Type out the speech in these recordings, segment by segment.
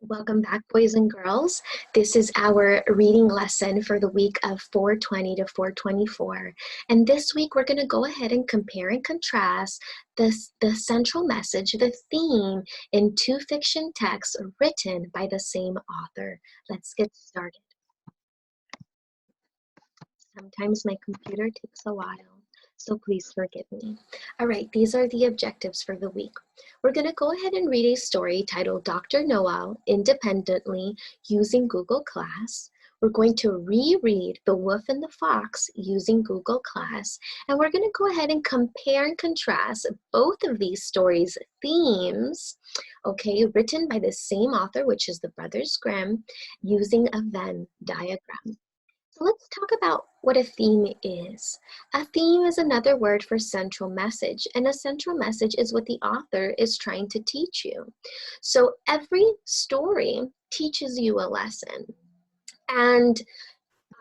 Welcome back, boys and girls. This is our reading lesson for the week of 420 to 424. And this week, we're going to go ahead and compare and contrast the central message, the theme, in two fiction texts written by the same author. Let's get started. Sometimes my computer takes a while, so please forgive me. All right, these are the objectives for the week. We're going to go ahead and read a story titled Dr. Noel independently using Google Class. We're going to reread The Wolf and the Fox using Google Class, and we're going to go ahead and compare and contrast both of these stories' themes, okay, written by the same author, which is the Brothers Grimm, using a Venn diagram. So let's talk about what a theme is. A theme is another word for central message, and a central message is what the author is trying to teach you. So every story teaches you a lesson. And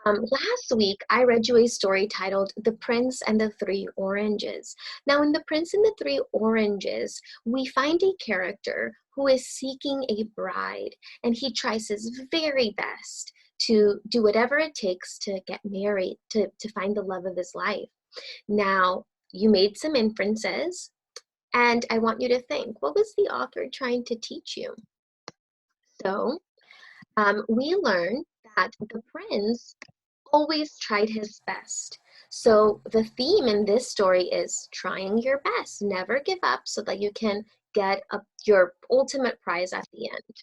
last week, I read you a story titled The Prince and the Three Oranges. Now, in The Prince and the Three Oranges, we find a character who is seeking a bride, and he tries his very best to do whatever it takes to get married, to find the love of his life. Now, you made some inferences, and I want you to think, what was the author trying to teach you? So, we learned that the prince always tried his best. So the theme in this story is trying your best. Never give up so that you can get your ultimate prize at the end.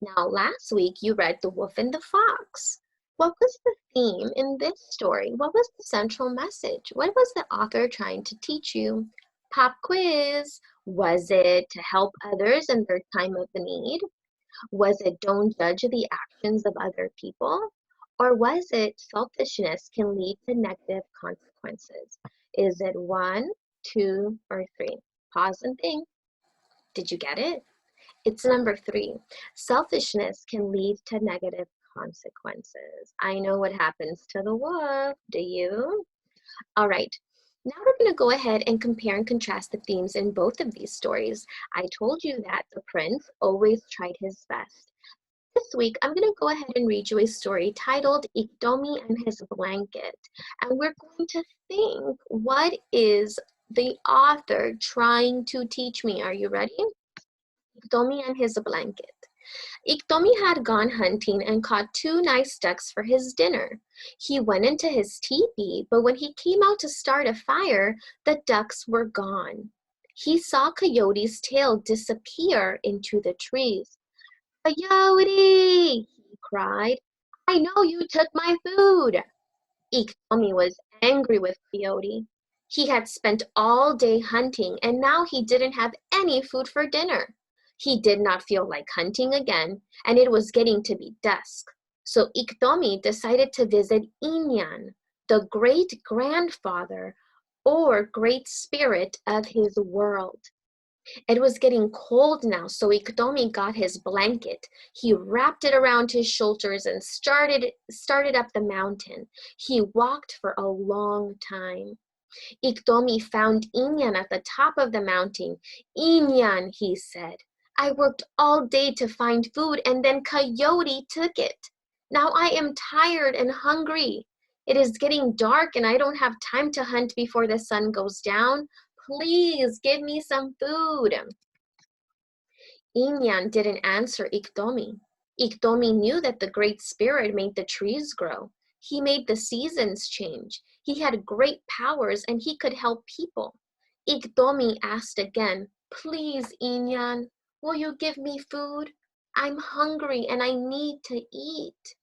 Now, last week you read The Wolf and the Fox. What was the theme in this story? What was the central message? What was the author trying to teach you? Pop quiz. Was it to help others in their time of need? Was it don't judge the actions of other people? Or was it selfishness can lead to negative consequences? Is it 1, 2, or 3? Pause and think. Did you get it? It's number 3. Selfishness can lead to negative consequences. I know what happens to the wolf. Do you? All right. Now we're going to go ahead and compare and contrast the themes in both of these stories. I told you that the prince always tried his best. This week, I'm going to go ahead and read you a story titled Tomi and His Blanket. And we're going to think, what is the author trying to teach me? Are you ready? Tomi and His Blanket. Iktomi had gone hunting and caught 2 nice ducks for his dinner. He went into his teepee, but when he came out to start a fire, the ducks were gone. He saw Coyote's tail disappear into the trees. Coyote, he cried. I know you took my food. Iktomi was angry with Coyote. He had spent all day hunting, and now he didn't have any food for dinner. He did not feel like hunting again, and it was getting to be dusk. So Iktomi decided to visit Inyan, the great-grandfather or great spirit of his world. It was getting cold now, so Iktomi got his blanket. He wrapped it around his shoulders and started up the mountain. He walked for a long time. Iktomi found Inyan at the top of the mountain. Inyan, he said, I worked all day to find food and then Coyote took it. Now I am tired and hungry. It is getting dark and I don't have time to hunt before the sun goes down. Please give me some food. Inyan didn't answer Iktomi. Iktomi knew that the Great Spirit made the trees grow. He made the seasons change. He had great powers and he could help people. Iktomi asked again, Please, Inyan, will you give me food? I'm hungry and I need to eat.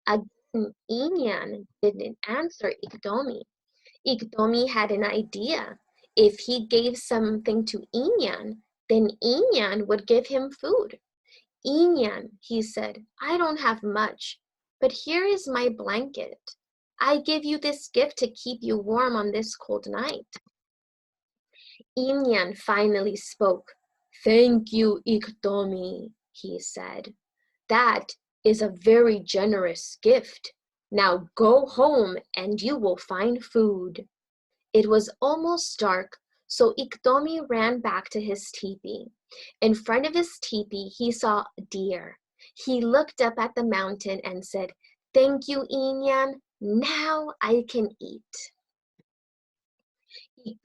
Again, Inyan didn't answer Iktomi. Iktomi had an idea. If he gave something to Inyan, then Inyan would give him food. Inyan, he said, I don't have much, but here is my blanket. I give you this gift to keep you warm on this cold night. Inyan finally spoke. Thank you, Iktomi, he said. That is a very generous gift. Now go home and you will find food. It was almost dark, so Iktomi ran back to his teepee. In front of his teepee, he saw a deer. He looked up at the mountain and said, "Thank you, Inyan. Now I can eat."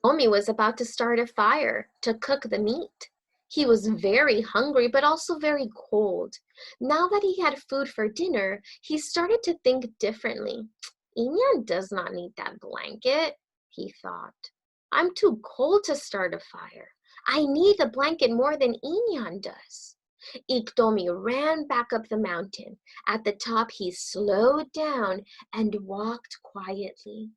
Tomi was about to start a fire to cook the meat. He was very hungry, but also very cold. Now that he had food for dinner, he started to think differently. Inyan does not need that blanket, he thought. I'm too cold to start a fire. I need the blanket more than Inyan does. Iktomi ran back up the mountain. At the top, he slowed down and walked quietly.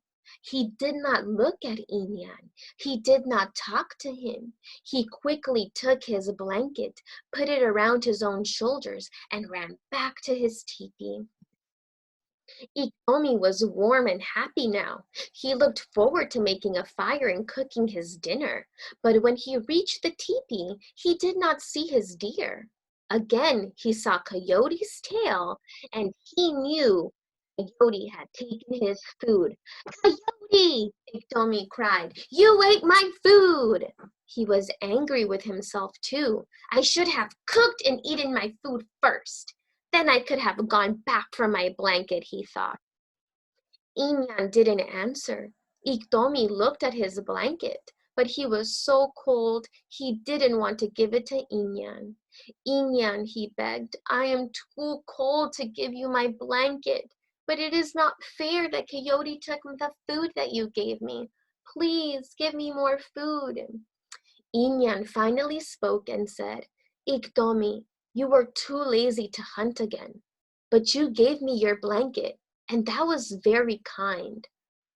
He did not look at Inyan. He did not talk to him. He quickly took his blanket, put it around his own shoulders, and ran back to his teepee. Ikomi was warm and happy now. He looked forward to making a fire and cooking his dinner. But when he reached the teepee, he did not see his deer. Again, he saw Coyote's tail, and he knew Coyote had taken his food. "Coyote!" Ikomi cried. "You ate my food!" He was angry with himself too. "I should have cooked and eaten my food first. Then I could have gone back for my blanket," he thought. Inyan didn't answer. Iktomi looked at his blanket, but he was so cold he didn't want to give it to Inyan. "Inyan," he begged, "I am too cold to give you my blanket, but it is not fair that Coyote took the food that you gave me. Please give me more food." Inyan finally spoke and said, "Iktomi, you were too lazy to hunt again, but you gave me your blanket, and that was very kind.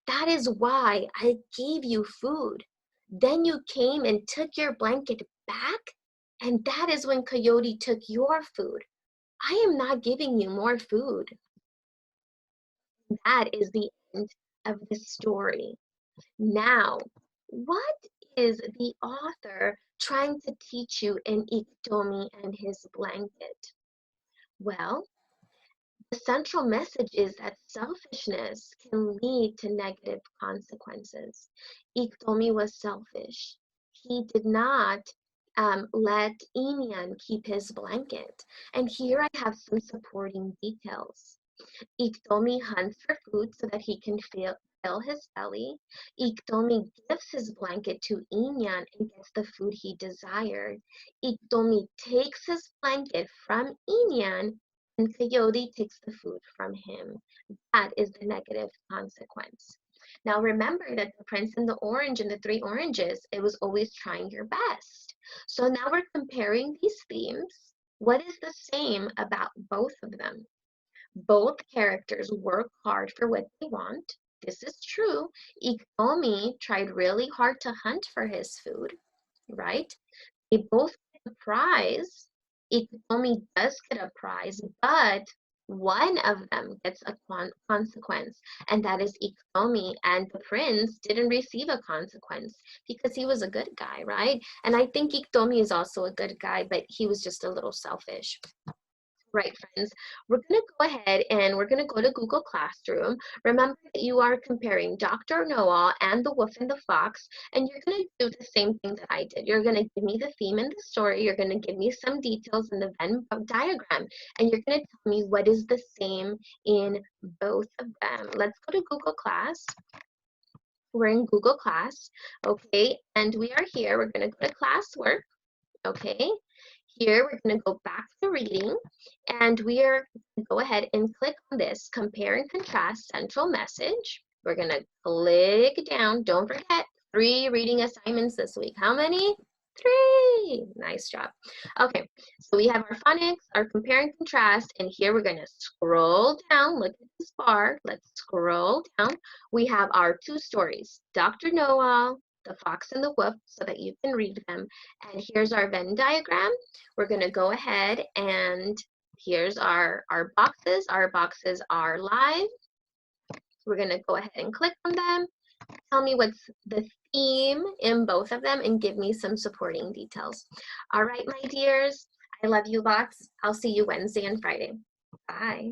That is why I gave you food. Then you came and took your blanket back, and that is when Coyote took your food. I am not giving you more food." That is the end of the story. Now, what is the author trying to teach you in Iktomi and his blanket? Well, the central message is that selfishness can lead to negative consequences. Iktomi was selfish. He did not let Inyan keep his blanket. And here I have some supporting details. Iktomi hunts for food so that he can fill his belly. Iktomi gives his blanket to Inyan and gets the food he desired. Iktomi takes his blanket from Inyan and Coyote takes the food from him. That is the negative consequence. Now remember that the prince and the orange and the three oranges, it was always trying your best. So now we're comparing these themes. What is the same about both of them? Both characters work hard for what they want. This is true. Ikomi tried really hard to hunt for his food, right? They both get a prize. Ikomi does get a prize, but one of them gets a consequence, and that is Ikomi, and the prince didn't receive a consequence because he was a good guy, right? And I think Ikomi is also a good guy, but he was just a little selfish. Right, friends, we're going to go ahead and we're going to go to Google Classroom. Remember that you are comparing Dr. Noah and the Wolf and the Fox, and you're going to do the same thing that I did. You're going to give me the theme and the story. You're going to give me some details in the Venn diagram, and you're going to tell me what is the same in both of them. Let's go to Google Class. We're in Google Class, okay, and we are here. We're going to go to classwork, okay. Here, we're going to go back to reading, and we are going to go ahead and click on this compare and contrast central message. We're going to click down. Don't forget, 3 reading assignments this week. How many? 3. Nice job. Okay, so we have our phonics, our compare and contrast, and here we're going to scroll down. Look at this bar. Let's scroll down. We have our 2 stories, Dr. Noah, The Fox and the Wolf, so that you can read them. And here's our Venn diagram. We're going to go ahead and here's our boxes. Our boxes are live. We're going to go ahead and click on them. Tell me what's the theme in both of them and give me some supporting details. All right, my dears, I love you lots. I'll see you Wednesday and Friday. Bye.